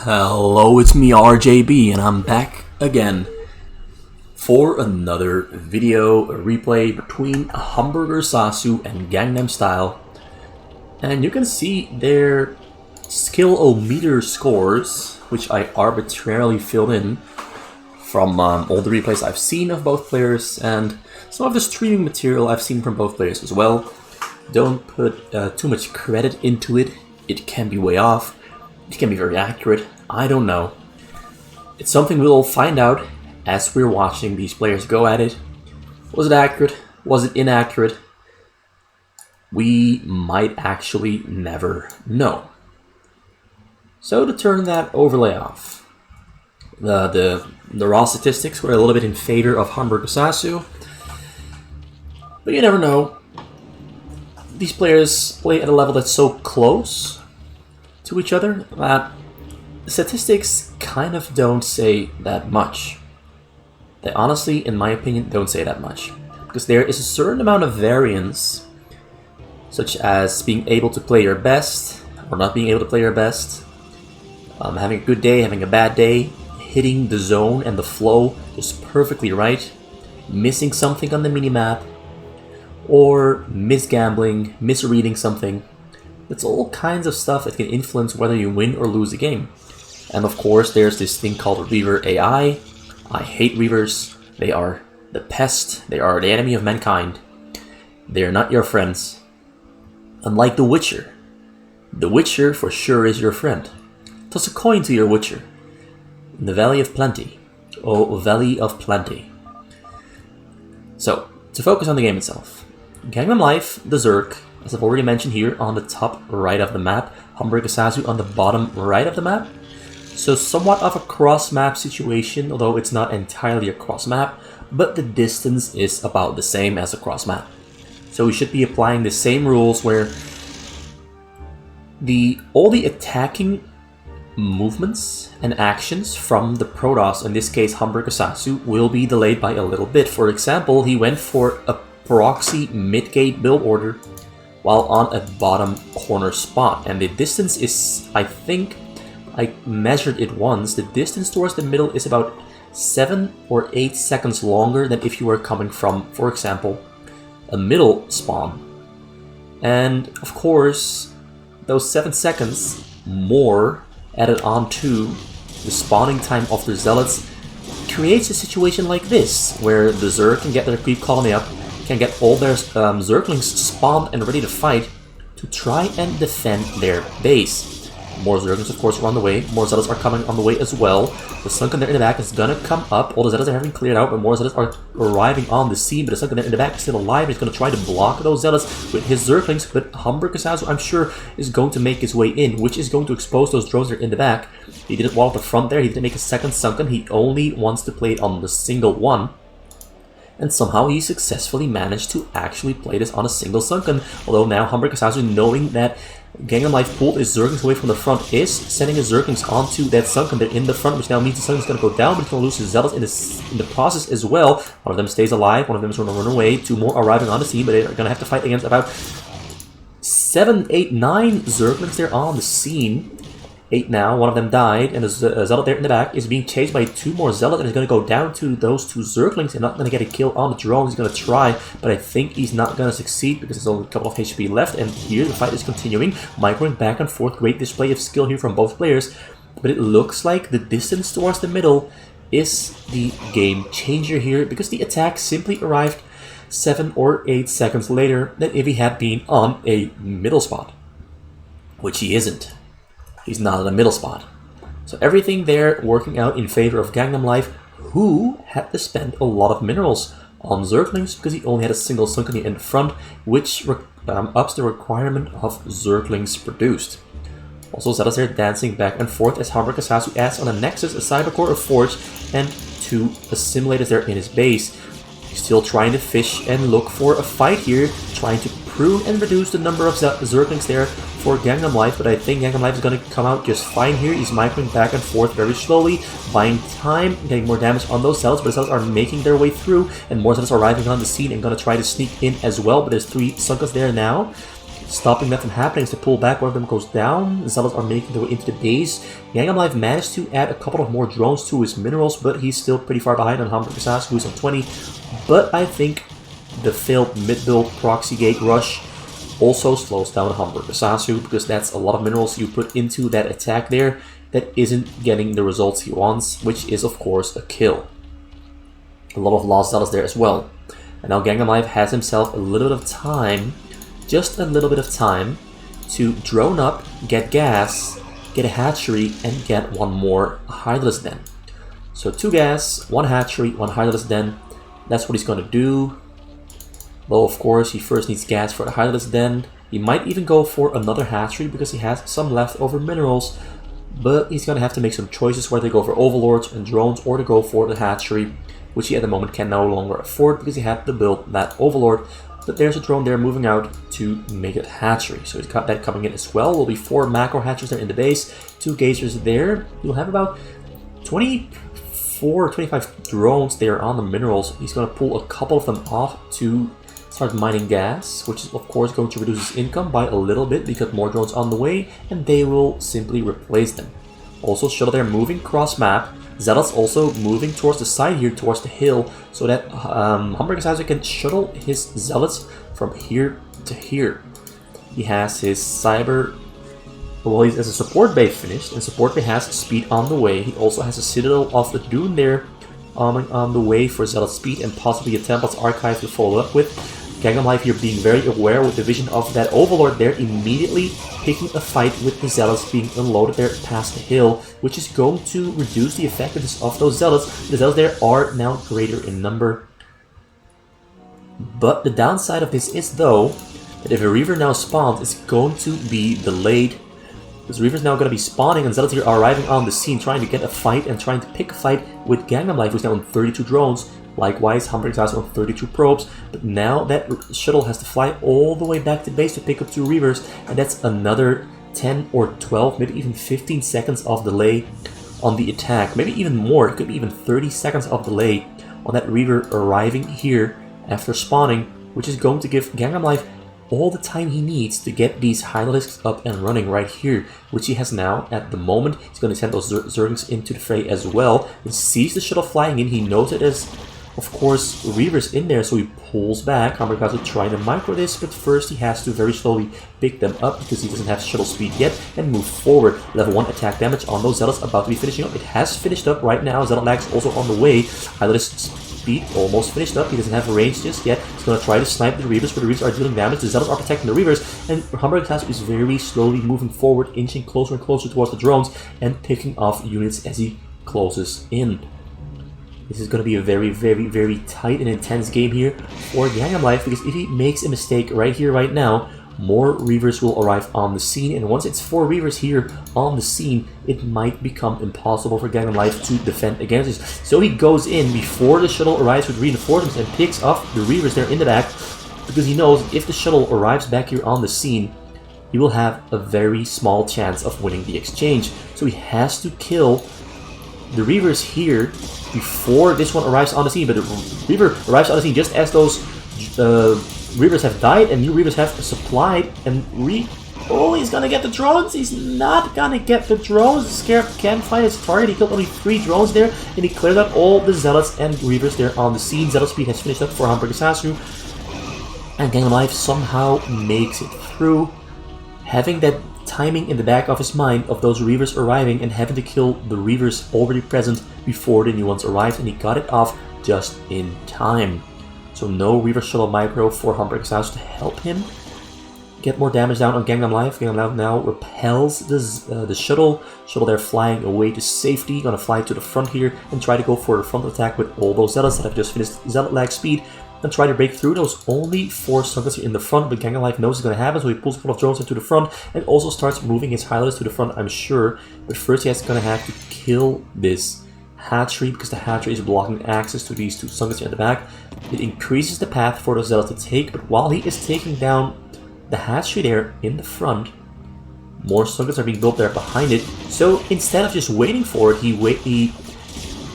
Hello, it's me RJB, and I'm back again for another video, a replay between HamburgerSasu and Gangnam Style. And you can see their skill-o-meter scores, which I arbitrarily filled in from all the replays I've seen of both players, and some of the streaming material I've seen from both players as well. Don't put too much credit into it. It can be way off. It can be very accurate. I don't know. It's something we'll find out as we're watching these players go at it. Was it accurate? Was it inaccurate? We might actually never know. So to turn that overlay off, the raw statistics were a little bit in favor of HamburgerSasu, but you never know. These players play at a level that's so close to each other that statistics kind of don't say that much. They honestly, in my opinion, don't say that much. Because there is a certain amount of variance, such as being able to play your best, or not being able to play your best, having a good day, having a bad day, hitting the zone and the flow just perfectly right, missing something on the minimap, or misgambling, misreading something. It's all kinds of stuff that can influence whether you win or lose a game. And of course, there's this thing called Reaver AI. I hate Reavers. They are the pest. They are the enemy of mankind. They are not your friends. Unlike The Witcher. The Witcher for sure is your friend. Toss a coin to your Witcher. In the Valley of Plenty. Oh, Valley of Plenty. So, to focus on the game itself. GangnamLife, the Zerk, as I've already mentioned here, on the top right of the map. HamburgerSasu on the bottom right of the map. So somewhat of a cross-map situation, although it's not entirely a cross-map, but the distance is about the same as a cross-map. So we should be applying the same rules where all the attacking movements and actions from the Protoss, in this case HamburgerSasu, will be delayed by a little bit. For example, he went for a proxy mid-gate build order while on a bottom corner spot, and the distance is, I think, I measured it once, the distance towards the middle is about 7 or 8 seconds longer than if you were coming from, for example, a middle spawn. And of course, those 7 seconds more added on to the spawning time of the Zealots creates a situation like this, where the Zerg can get their creep colony up, can get all their Zerglings spawned and ready to fight to try and defend their base. More Zerglings, of course, are on the way. More Zealots are coming on the way as well. The Sunken there in the back is gonna come up. All the Zealots are having cleared out, but more Zealots are arriving on the scene. But the Sunken there in the back is still alive. He's gonna try to block those Zealots with his Zerglings. But HamburgerSasu, I'm sure, is going to make his way in, which is going to expose those drones there in the back. He didn't wall up the front there. He didn't make a second Sunken. He only wants to play it on the single one. And somehow he successfully managed to actually play this on a single Sunken. Although now HamburgerSasu, knowing that GangnamLife pulled his Zerglings away from the front, is sending his Zerglings onto that Sunken there in the front, which now means the Sunken's going to go down, but he's going to lose his Zealots in the process as well. One of them stays alive, one of them is going to run away, 2 more arriving on the scene, but they're going to have to fight against about 7, 8, 9 Zerglings there on the scene. 8 now, one of them died, and the Zealot there in the back is being chased by 2 more Zealots, and he's going to go down to those 2 Zerglings and not going to get a kill on the drone. He's going to try, but I think he's not going to succeed because there's only a couple of HP left, and here the fight is continuing. Microing back and forth, great display of skill here from both players, but it looks like the distance towards the middle is the game changer here, because the attack simply arrived 7 or 8 seconds later than if he had been on a middle spot, which he isn't. He's not in a middle spot. So everything there working out in favor of GangnamLife, who had to spend a lot of minerals on Zerglings because he only had a single Sunken in front, which ups the requirement of Zerglings produced. Also, Zealots there dancing back and forth as HamburgerSasu adds on a Nexus, a Cybercore, a Forge, and 2 assimilators there in his base. He's still trying to fish and look for a fight here, trying to prune and reduce the number of Zerglings there for GangnamLife, but I think GangnamLife is going to come out just fine here. He's microing back and forth very slowly, buying time, getting more damage on those Zealots, but the Zealots are making their way through, and more Zealots are arriving on the scene and going to try to sneak in as well, but there's 3 Sunkens there now. Stopping that from happening is to pull back. One of them goes down. Zealots are making their way into the base. GangnamLife managed to add a couple of more drones to his minerals, but he's still pretty far behind on HamburgerSasu, who's on 20. But I think the failed mid-build proxy gate rush also slows down HamburgerSasu, because that's a lot of minerals you put into that attack there that isn't getting the results he wants, which is of course a kill. A lot of lost zealots there as well. And now GangnamLife has himself a little bit of time, just a little bit of time, to drone up, get gas, get a hatchery, and get one more Hydralisk Den. So 2 gas, 1 hatchery, 1 Hydralisk Den. That's what he's going to do. Though of course he first needs gas for the Hydralisk Den. He might even go for another hatchery because he has some leftover minerals. But he's going to have to make some choices whether to go for overlords and drones or to go for the hatchery, which he at the moment can no longer afford because he had to build that overlord. But there's a drone there moving out to make it hatchery. So he's got that coming in as well. Will be 4 macro hatcheries there in the base, 2 gazers there. You'll have about 24 or 25 drones there on the minerals. He's going to pull a couple of them off to start mining gas, which is of course going to reduce his income by a little bit because more drones on the way, and they will simply replace them. Also, shuttle there moving cross map. Zealots also moving towards the side here, towards the hill, so that HamburgerSasu can shuttle his Zealots from here to here. He has his Cyber, well, he has a support bay finished, and support bay has speed on the way. He also has a Citadel of the Dune there on the way for Zealot speed, and possibly a Temple's Archive to follow up with. GangnamLife here being very aware with the vision of that Overlord there, immediately picking a fight with the Zealots being unloaded there past the hill, which is going to reduce the effectiveness of those Zealots. The Zealots there are now greater in number. But the downside of this is, though, that if a Reaver now spawns, it's going to be delayed. Because Reaver's now going to be spawning, and Zealots here are arriving on the scene, trying to get a fight and trying to pick a fight with GangnamLife, who's now on 32 drones. Likewise, HamburgerSasu on 32 probes, but now that shuttle has to fly all the way back to base to pick up 2 Reavers, and that's another 10 or 12, maybe even 15 seconds of delay on the attack. Maybe even more, it could be even 30 seconds of delay on that Reaver arriving here after spawning, which is going to give GangnamLife all the time he needs to get these Hydralisks up and running right here, which he has now at the moment. He's going to send those Zerglings into the fray as well. He sees the shuttle flying in, he knows it as, of course, Reavers in there, so he pulls back. HamburgerSasu trying to micro this, but first he has to very slowly pick them up because he doesn't have shuttle speed yet and move forward. Level 1 attack damage on those Zealots about to be finishing up. It has finished up right now. Zealot lag's also on the way. Hydralisk speed almost finished up. He doesn't have range just yet. He's going to try to snipe the Reavers, but the Reavers are dealing damage. The Zealots are protecting the Reavers, and HamburgerSasu is very slowly moving forward, inching closer and closer towards the drones and picking off units as he closes in. This is going to be a very, very, very tight and intense game here for GangnamLife, because if he makes a mistake right here, right now, more Reavers will arrive on the scene, and once it's 4 Reavers here on the scene, it might become impossible for GangnamLife to defend against this. So he goes in before the shuttle arrives with reinforcements and picks off the Reavers there in the back, because he knows if the shuttle arrives back here on the scene, he will have a very small chance of winning the exchange. So he has to kill the Reavers here before this one arrives on the scene, but the Reaver arrives on the scene just as those Reavers have died and new Reavers have supplied, and oh, he's gonna get the drones. He's not gonna get the drones. Scarab can't find his target. He killed only 3 drones there, and he cleared out all the Zealots and Reavers there on the scene. Zealot speed has finished up for HamburgerSasu, and GangnamLife somehow makes it through, having that timing in the back of his mind of those Reavers arriving and having to kill the Reavers already present before the new ones arrived, and he got it off just in time. So no Reaver shuttle micro for HamburgerSasu to help him get more damage down on GangnamLife. GangnamLife now repels the shuttle. Shuttle there flying away to safety. Gonna fly to the front here and try to go for a front attack with all those Zealots that have just finished Zealot lag speed, and try to break through those only 4 Sunkas in the front, but GangnamLife knows it's going to happen, so he pulls a couple of drones into the front and also starts moving his Hydralisk to the front, I'm sure. But first he has going to have to kill this hatchery, because the hatchery is blocking access to these 2 Sunkas in the back. It increases the path for those Zealots to take, but while he is taking down the hatchery there in the front, more Sunkas are being built there behind it. So instead of just waiting for it, he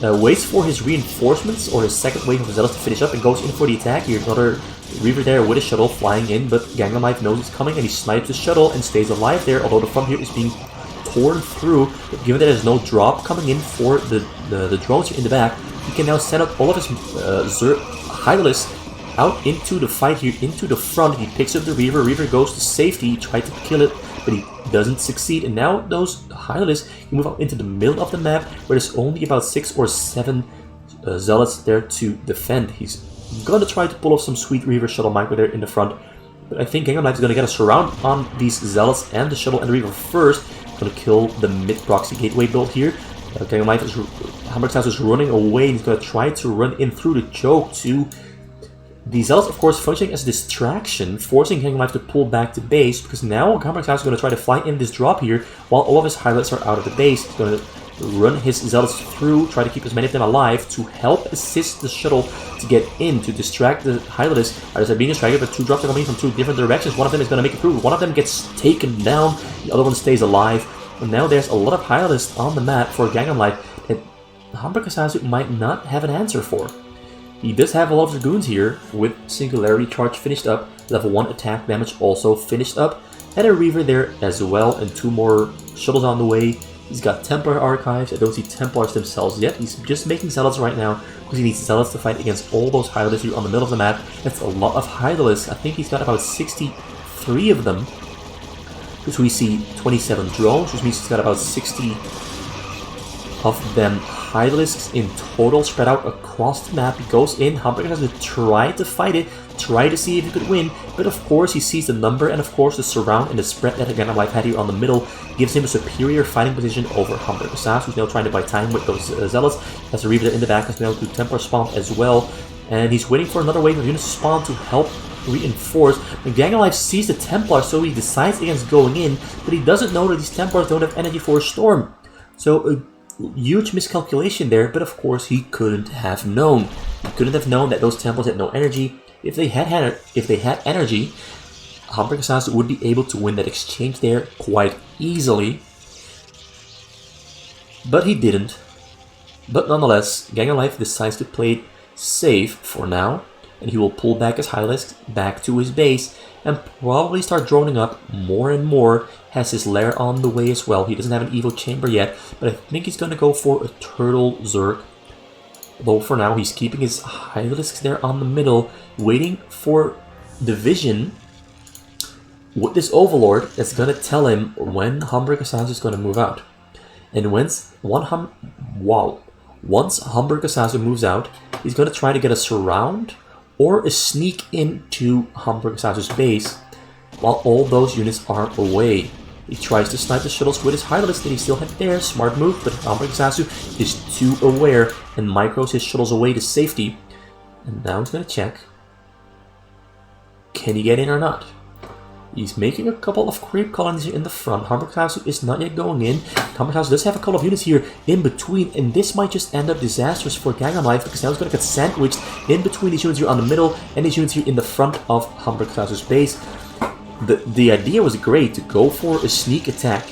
waits for his reinforcements or his second wave of Zealots to finish up and goes in for the attack. Here's another Reaver there with a shuttle flying in, but GangnamLife knows it's coming and he snipes the shuttle and stays alive there, although the front here is being torn through. But given that there's no drop coming in for the drones here in the back, he can now send out all of his Hydralisks out into the fight here, into the front. He picks up the Reaver. Reaver goes to safety. He tried to kill it, but he doesn't succeed. And now those Hydralisks move out into the middle of the map, where there's only about 6 or 7 Zealots there to defend. He's gonna try to pull off some sweet Reaver shuttle micro there in the front, but I think GangnamLife is gonna get a surround on these Zealots and the shuttle and the Reaver first. Gonna kill the mid-proxy gateway build here. GangnamLife is HamburgerSasu is running away. He's gonna try to run in through the choke to the Zealots, of course, functioning as a distraction, forcing GangnamLife to pull back to base, because now HamburgerSasu is going to try to fly in this drop here while all of his highlights are out of the base. He's going to run his Zealots through, try to keep as many of them alive to help assist the shuttle to get in, to distract the Hydralisks. As they're being distracted, but 2 drops are coming from 2 different directions. One of them is going to make it through. One of them gets taken down. The other one stays alive. And now there's a lot of Hydralisks on the map for GangnamLife that HamburgerSasu might not have an answer for. He does have a lot of Dragoons here, with Singularity Charge finished up, level 1 attack damage also finished up, and a Reaver there as well, and 2 more shuttles on the way. He's got Templar archives. I don't see Templars themselves yet. He's just making Zealots right now, because he needs Zealots to fight against all those Hydralisks here on the middle of the map. That's a lot of Hydralisks. I think he's got about 63 of them, because we see 27 drones, which means he's got about 60 of them Hydralisks in total spread out across the map. He goes in, HamburgerSasu tried to fight it, tried to see if he could win, but of course he sees the number, and of course the surround and the spread that GangnamLife had here on the middle gives him a superior fighting position over HamburgerSasu, who's now trying to buy time with those Zealots. Has a Reaver in the back, has been able to Templar spawn as well, and he's waiting for another wave of units to spawn to help reinforce. And GangnamLife sees the Templar, so he decides against going in, but he doesn't know that these Templars don't have energy for a storm. So huge miscalculation there, but of course he couldn't have known. He couldn't have known that those Templars had no energy. If they had energy, HamburgerSasu would be able to win that exchange there quite easily. But he didn't. But nonetheless, GangnamLife decides to play it safe for now, and he will pull back his Hydralisks back to his base and probably start droning up more and more. Has his lair on the way as well. He doesn't have an Evo Chamber yet, but I think he's going to go for a Turtle Zerg. Although for now he's keeping his Hydralisks there on the middle, waiting for the vision with this Overlord that's going to tell him when HamburgerSasu is going to move out. And once HamburgerSasu moves out, he's going to try to get a surround or a sneak into HamburgerSasu's base while all those units are away. He tries to snipe the shuttles with his Hydralisk that he still had there. Smart move, but HamburgerSasu is too aware and micros his shuttles away to safety. And now he's going to check. Can he get in or not? He's making a couple of creep colonies here in the front. HamburgerSasu is not yet going in. HamburgerSasu does have a couple of units here in between, and this might just end up disastrous for GangnamLife, because now he's going to get sandwiched in between these units here on the middle and these units here in the front of HamburgerSasu's base. The idea was great, to go for a sneak attack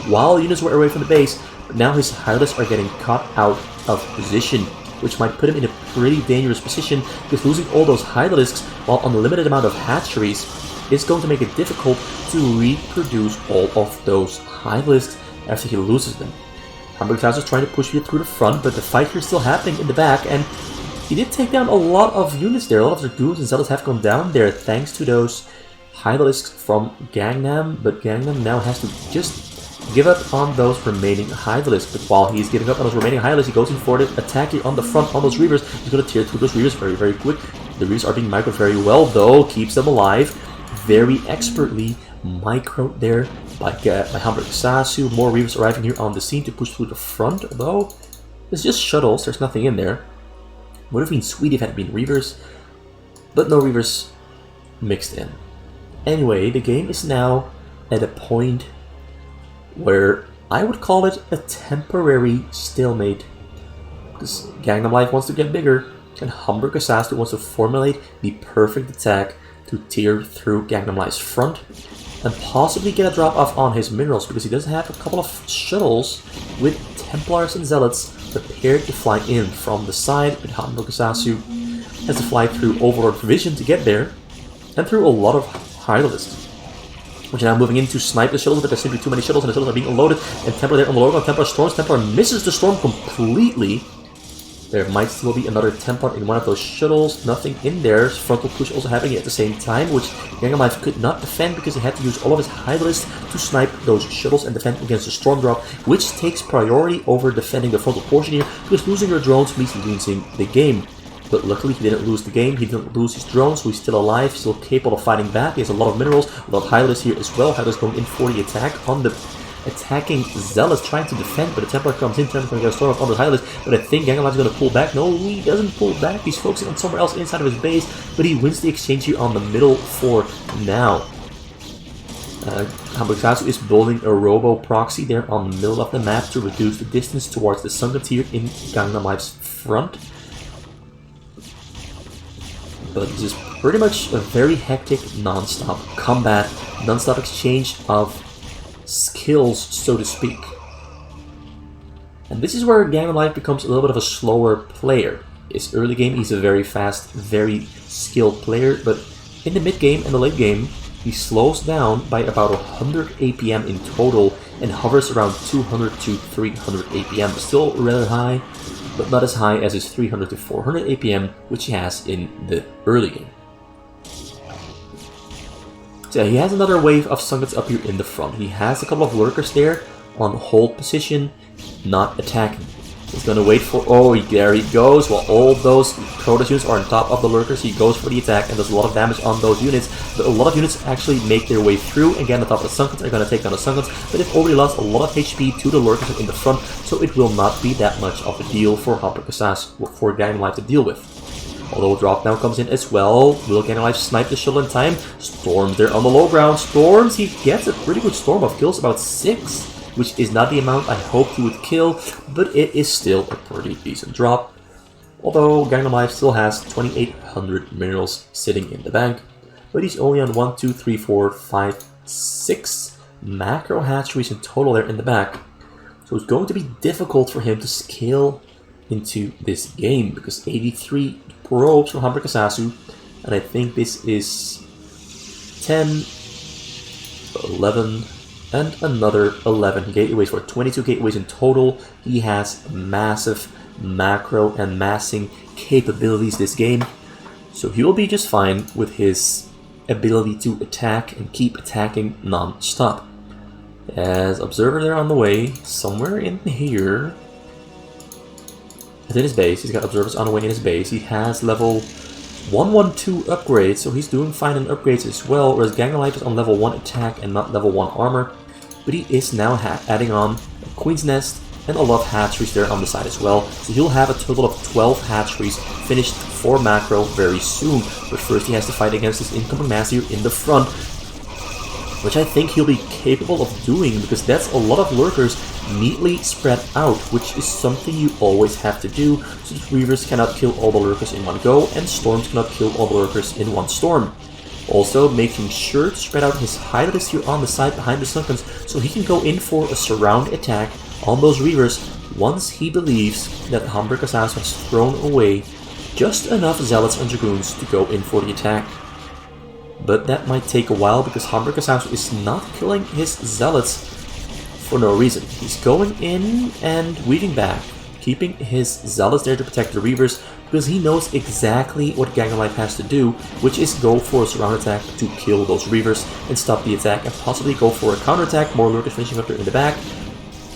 while units were away from the base, but now his Hydralisks are getting caught out of position, which might put him in a pretty dangerous position, because losing all those Hydralisks while on a limited amount of hatcheries is going to make it difficult to reproduce all of those Hydralisks after he loses them. HamburgerSasu is trying to push you through the front, but the fight here is still happening in the back, and he did take down a lot of units there. A lot of Dragoons and Zealots have gone down there thanks to those Hydralisks from Gangnam, but Gangnam now has to just give up on those remaining Hydralisks. But while he's giving up on those remaining Hydralisks, he goes in for the attack here on the front on those Reavers. He's going to tear through those Reavers very, very quick. The Reavers are being microed very well, though, keeps them alive very expertly. Microed there by HamburgerSasu. More Reavers arriving here on the scene to push through the front, although it's just shuttles, there's nothing in there. Would have been sweet if it had been Reavers, but no Reavers mixed in. Anyway, the game is now at a point where I would call it a temporary stalemate, because GangnamLife wants to get bigger, and HamburgerSasu wants to formulate the perfect attack to tear through GangnamLife's front and possibly get a drop off on his minerals, because he does have a couple of shuttles with Templars and Zealots prepared to fly in from the side, but HamburgerSasu has to fly through Overlord Vision to get there, and through a lot of Hydralisks, which are now moving in to snipe the shuttles, but there's simply too many shuttles, and the shuttles are being unloaded, and Templar there on the low ground. Templar storms, Templar misses the storm completely. There might still be another Templar in one of those shuttles, nothing in there. Frontal push also happening at the same time, which GangnamLife could not defend because he had to use all of his Hydralisks to snipe those shuttles and defend against the storm drop, which takes priority over defending the frontal portion here, because losing your drones means losing the game. But luckily he didn't lose the game, he didn't lose his drones, so he's still alive, still capable of fighting back. He has a lot of minerals, a lot of Hydralisks here as well. Hydralisks going in for the attack on the attacking Zealots, trying to defend, but the Templar comes in, Templar going to get a storm on the Hydralisks, but I think GangnamLife is going to pull back. No, he doesn't pull back, he's focusing on somewhere else inside of his base, but he wins the exchange here on the middle for now. HamburgerSasu is building a robo proxy there on the middle of the map to reduce the distance towards the Sunken Tier in GangnamLife's front. But this is pretty much a very hectic non-stop combat, non-stop exchange of skills, so to speak. And this is where GangnamLife becomes a little bit of a slower player. His early game, he's a very fast, very skilled player, but in the mid game and the late game, he slows down by about 100 APM in total and hovers around 200 to 300 APM. Still rather high, but not as high as his 300 to 400 APM, which he has in the early game. So he has another wave of Sunkets up here in the front. He has a couple of lurkers there on hold position, not attacking. He's gonna wait for, oh, there he goes. While all those Protoss units are on top of the lurkers, he goes for the attack and does a lot of damage on those units. But a lot of units actually make their way through. Again, the top of the Sunkets are gonna take down the Sunkets, but they've already lost a lot of HP to the lurkers in the front, so it will not be that much of a deal for HamburgerSasu, for GangnamLife to deal with. Although a drop down comes in as well. Will GangnamLife snipe the shuttle in time? Storms there on the low ground. Storms, he gets a pretty good storm of kills, about 6. Which is not the amount I hoped he would kill, but it is still a pretty decent drop. Although GangnamLife still has 2,800 minerals sitting in the bank, but he's only on 1, 2, 3, 4, 5, 6 macro hatcheries in total there in the back. So it's going to be difficult for him to scale into this game, because 83 probes from HamburgerSasu, and I think this is 10, 11, and another 11 gateways for 22 gateways in total. He has massive macro and massing capabilities this game, so he will be just fine with his ability to attack and keep attacking non-stop. As Observer there on the way, somewhere in here, within his base. He's got Observers on the way in his base. He has level 112 upgrades, so he's doing fine in upgrades as well, whereas GangnamLife is on level 1 attack and not level 1 armor. But he is now adding on a Queen's Nest and a lot of hatcheries there on the side as well. So he'll have a total of 12 hatcheries finished for macro very soon. But first he has to fight against this incoming mass here in the front, which I think he'll be capable of doing, because that's a lot of lurkers neatly spread out, which is something you always have to do, so that Reavers cannot kill all the lurkers in one go, and Storms cannot kill all the lurkers in one storm. Also, making sure to spread out his Hydralisks here on the side behind the Sunkens, so he can go in for a surround attack on those Reavers once he believes that HamburgerSasu has thrown away just enough Zealots and Dragoons to go in for the attack. But that might take a while, because HamburgerSasu is not killing his Zealots for no reason. He's going in and weaving back, keeping his Zealots there to protect the Reavers, because he knows exactly what GangnamLife has to do, which is go for a surround attack to kill those Reavers and stop the attack, and possibly go for a counterattack. More lurkers finishing up there in the back.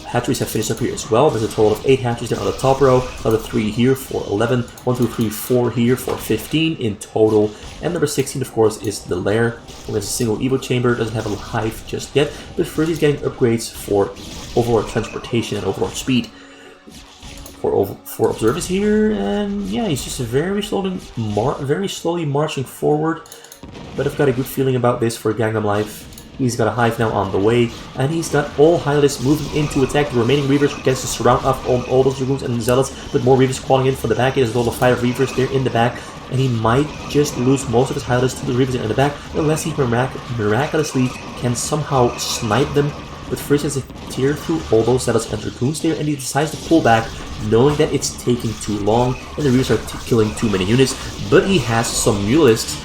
Hatcheries have finished up here as well. There's a total of 8 hatcheries there on the top row, another 3 here for 11, 1, 2, 3, 4 here for 15 in total, and number 16 of course is the lair. There's a single Evo chamber, doesn't have a hive just yet, but first he's getting upgrades for overlord transportation and overlord speed. For observers here, and yeah, he's just very slowly marching forward, but I've got a good feeling about this for GangnamLife. He's got a hive now on the way, and he's got all Hydralisks moving in to attack the remaining Reavers against the surround of all those Dragoons and Zealots, but more Reavers calling in from the back. He has a total of 5 Reavers there in the back, and he might just lose most of his Hydralisks to the Reavers in the back, unless he miraculously can somehow snipe them but Frisch has to tear through all those Zealots and Dragoons there, and he decides to pull back, knowing that it's taking too long and the Reavers are killing too many units, but he has some Mulisks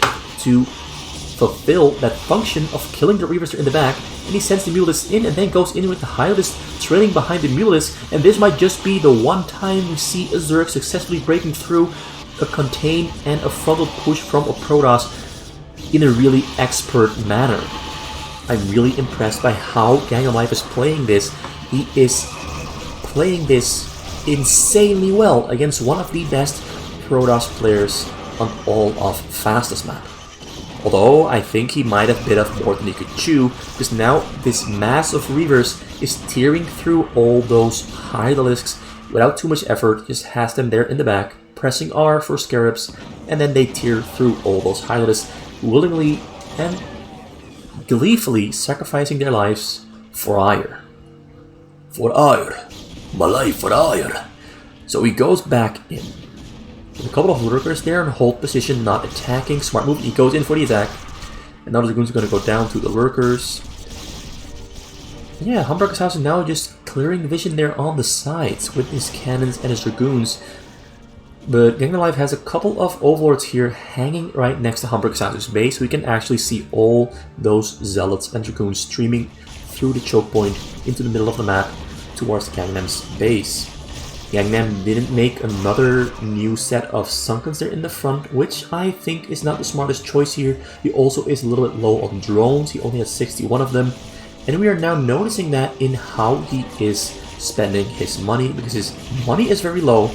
to fulfill that function of killing the Reavers in the back, and he sends the Mulisks in and then goes in with the Hylists trailing behind the Mulisks, and this might just be the one time we see a Zerg successfully breaking through a contain and a frontal push from a Protoss in a really expert manner. I'm really impressed by how GangnamLife is playing this. He is playing this insanely well against one of the best Protoss players on all of Fastest map. Although I think he might have bit off more than he could chew, because now this mass of Reavers is tearing through all those Hydralisks without too much effort, just has them there in the back, pressing R for Scarabs, and then they tear through all those Hydralisks, willingly and gleefully sacrificing their lives for Ire. For Ire. My life for Ire. So he goes back in. With a couple of lurkers there in hold position, not attacking. Smart move, he goes in for the attack. And now the Dragoons are going to go down to the lurkers. Yeah, HamburgerSasu now just clearing vision there on the sides with his cannons and his Dragoons. But GangnamLife has a couple of Overlords here hanging right next to HamburgerSasu's base, so we can actually see all those Zealots and Dragoons streaming through the choke point into the middle of the map towards Gangnam's base. Gangnam didn't make another new set of Sunkens there in the front, which I think is not the smartest choice here. He also is a little bit low on drones, he only has 61 of them. And we are now noticing that in how he is spending his money, because his money is very low.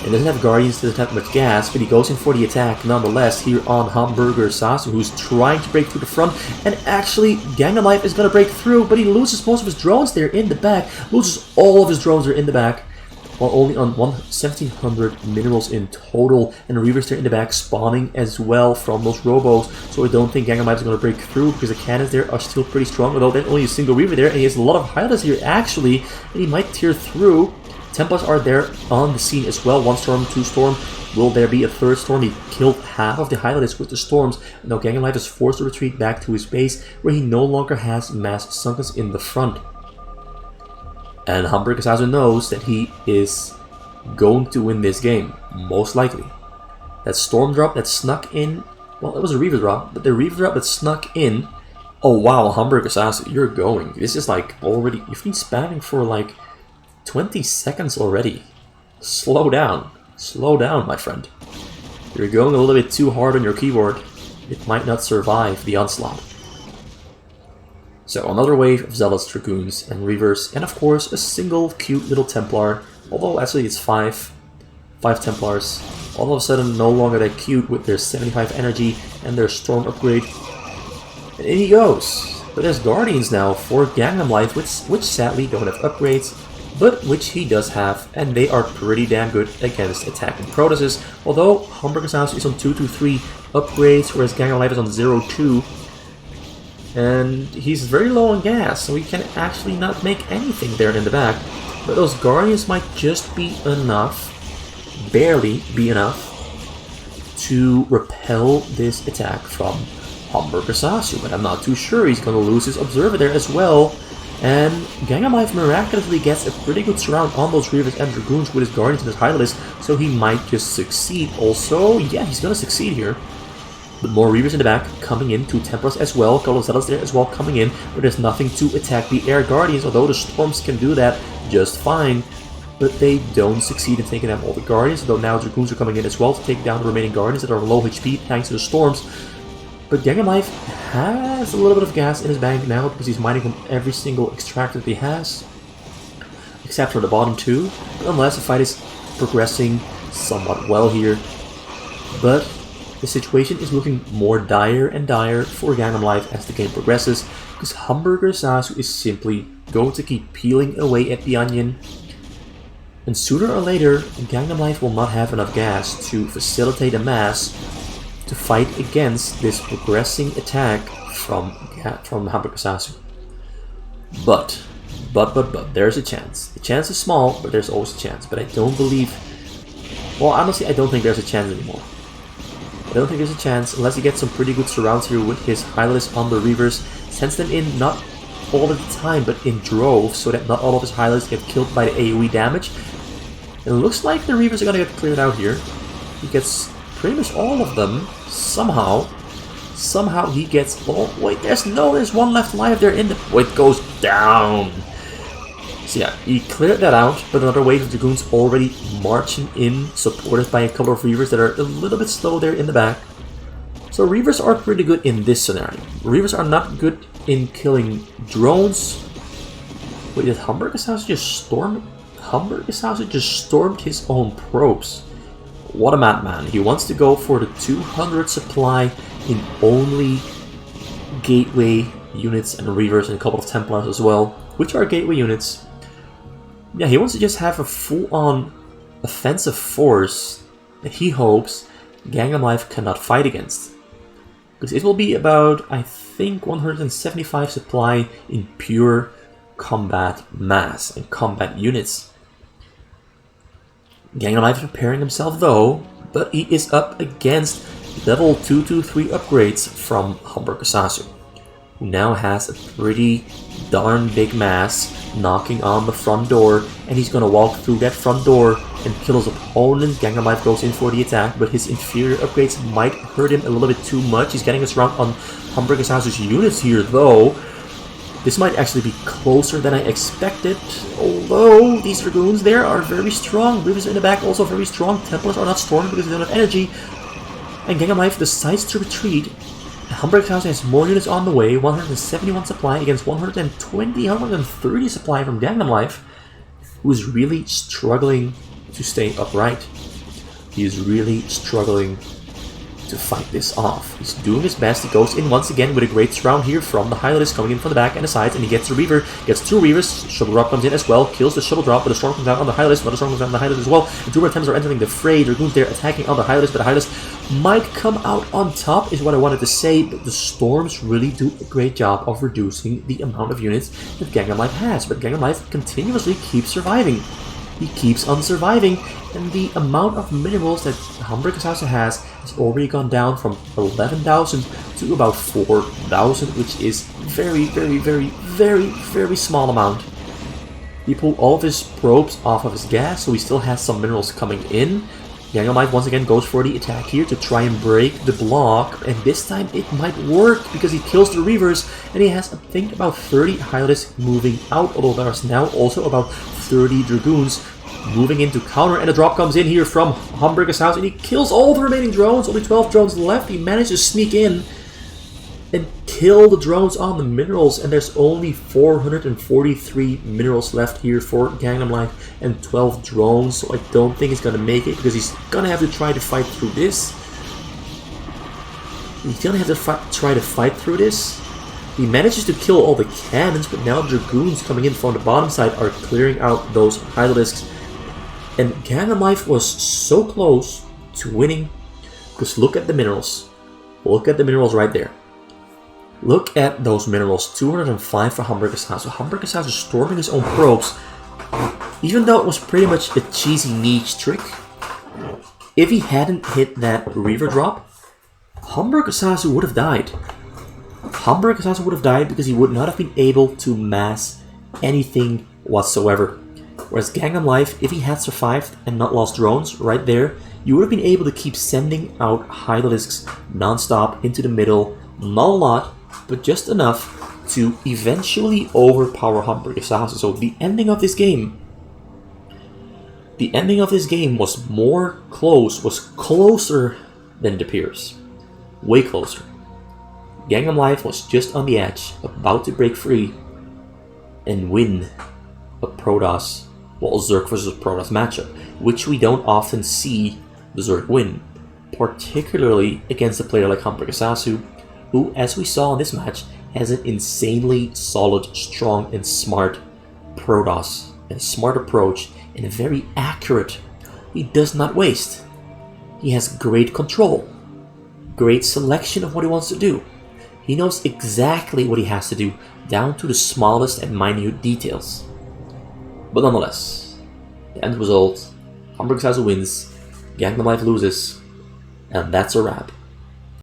He doesn't have Guardians to attack much gas, but he goes in for the attack nonetheless here on HamburgerSasu, who's trying to break through the front, and actually GangnamLife is going to break through, but he loses most of his drones there in the back, loses all of his drones there in the back, while only on 1,700 minerals in total, and Reavers there in the back spawning as well from those Robos, so I don't think GangnamLife is going to break through, because the cannons there are still pretty strong, although there's only a single Reaver there, and he has a lot of Hylists here actually, and he might tear through. Templars are there on the scene as well. 1 storm, 2 storm. Will there be a 3rd storm? He killed half of the Hylists with the storms. Now GangnamLife is forced to retreat back to his base, where he no longer has mass Sunkens in the front. And HamburgerSasu knows that he is going to win this game, most likely. That storm drop that snuck in, well, it was a Reaver drop, but the Reaver drop that snuck in, oh wow, HamburgerSasu, you're going. This is like already, you've been spamming for like 20 seconds already. Slow down, my friend. You're going a little bit too hard on your keyboard. It might not survive the onslaught. So another wave of Zealots, Dragoons, and Reavers, and of course a single cute little Templar, although actually it's 5 Templars, all of a sudden no longer that cute with their 75 energy and their storm upgrade. And in he goes. But there's Guardians now for GangnamLife, which sadly don't have upgrades, but which he does have, and they are pretty damn good against attacking Protosses, although HamburgerSasu is on 223 upgrades, whereas GangnamLife is on 02, and he's very low on gas, so he can actually not make anything there in the back. But those Guardians might just be enough, barely be enough, to repel this attack from HamburgerSasu, but I'm not too sure. He's going to lose his Observer there as well. And GangnamLife miraculously gets a pretty good surround on those Reavers and Dragoons with his Guardians and his Hylists, so he might just succeed. Also, yeah, he's going to succeed here. But more Reavers in the back coming in, 2 Templars as well, a couple of Zealots there as well coming in, but there's nothing to attack the Air Guardians, although the Storms can do that just fine. But they don't succeed in taking down all the Guardians, though now Dragoons are coming in as well to take down the remaining Guardians that are low HP thanks to the Storms. But GangnamLife has a little bit of gas in his bank now because he's mining from every single extractor that he has, except for the bottom 2. But nonetheless, the fight is progressing somewhat well here. But the situation is looking more dire and dire for GangnamLife as the game progresses, because HamburgerSasu is simply going to keep peeling away at the onion. And sooner or later, GangnamLife will not have enough gas to facilitate a mass to fight against this progressing attack from HamburgerSasu. But, there's a chance. The chance is small, but there's always a chance. But I don't believe... Well, honestly, I don't think there's a chance anymore. I don't think there's a chance, unless he gets some pretty good surrounds here with his Hylists on the Reavers, sends them in not all of the time, but in droves, so that not all of his highlights get killed by the AoE damage. It looks like the Reavers are gonna get cleared out here. He gets pretty much all of them, somehow. Somehow he gets... Oh, wait, there's one left alive there in the... Oh, it goes down! So yeah, he cleared that out, but another wave of Dragoons already marching in, supported by a couple of Reavers that are a little bit slow there in the back. So Reavers are pretty good in this scenario. Reavers are not good in killing drones. Wait, did HamburgerSasu just storm? HamburgerSasu just stormed his own probes. What a madman. He wants to go for the 200 supply in only gateway units and Reavers and a couple of Templars as well, which are gateway units. Yeah, he wants to just have a full-on offensive force that he hopes GangnamLife cannot fight against. Because it will be about, I think, 175 supply in pure combat mass and combat units. GangnamLife is preparing himself though, but he is up against level 223 upgrades from HamburgerSasu, who now has a pretty darn big mass knocking on the front door, and he's gonna walk through that front door and kill his opponent. GangnamLife goes in for the attack, but his inferior upgrades might hurt him a little bit too much. He's getting us around on HamburgerSasu's units here though. This might actually be closer than I expected, although these Dragoons there are very strong. Reavers in the back also very strong. Templars are not storming because they don't have energy. And GangnamLife decides to retreat. HamburgerSasu has more units on the way, 171 supply against 120, 130 supply from GangnamLife, who is really struggling to stay upright. He is really struggling to fight this off. He's doing his best. He goes in once again with a great surround here from the highlighters coming in from the back and the sides, and he gets a Reaver, gets two Reavers. Shuttle drop comes in as well, kills the shuttle drop, but the storm comes out on the highlighters. Another storm comes out on the highlighters as well. And two more attempts are entering the fray. Dragoons there attacking on the highlighters, but the highlighters might come out on top, is what I wanted to say. But the storms really do a great job of reducing the amount of units that GangnamLife has. But GangnamLife continuously keeps surviving. He keeps on surviving, and the amount of minerals that HamburgerSasu has already gone down from 11,000 to about 4,000, which is very small amount. He pulled all of his probes off of his gas, so he still has some minerals coming in. GangnamLife once again goes for the attack here to try and break the block, and this time it might work because he kills the Reavers, and he has, I think, about 30 highlighters moving out, although there's now also about 30 Dragoons moving into counter, and a drop comes in here from HamburgerSasu, and he kills all the remaining drones. Only 12 drones left. He managed to sneak in and kill the drones on the minerals, and there's only 443 minerals left here for GangnamLife and 12 drones, so I don't think he's gonna make it because he's gonna have to try to fight through this. He's gonna have to try to fight through this. He manages to kill all the cannons, but now Dragoons coming in from the bottom side are clearing out those Hydralisks. And GangnamLife was so close to winning, because look at the minerals. Look at the minerals right there. Look at those minerals, 205 for HamburgerSasu. HamburgerSasu storming his own probes, even though it was pretty much a cheesy niche trick. If he hadn't hit that Reaver drop, HamburgerSasu would have died. HamburgerSasu would have died because he would not have been able to mass anything whatsoever. Whereas GangnamLife, if he had survived and not lost drones right there, you would have been able to keep sending out Hydralisks non-stop into the middle, not a lot, but just enough to eventually overpower HamburgerSasu. So the ending of this game was was closer than it appears. Way closer. GangnamLife was just on the edge, about to break free and win a Protoss, well, Zerg versus Protoss matchup, which we don't often see the Zerg win, particularly against a player like HamburgerSasu, who, as we saw in this match, has an insanely solid, strong, and smart Protoss, and a smart approach, and a very accurate. He does not waste. He has great control, great selection of what he wants to do. He knows exactly what he has to do, down to the smallest and minute details. But nonetheless, the end result, HamburgerSasu wins, GangnamLife loses, and that's a wrap.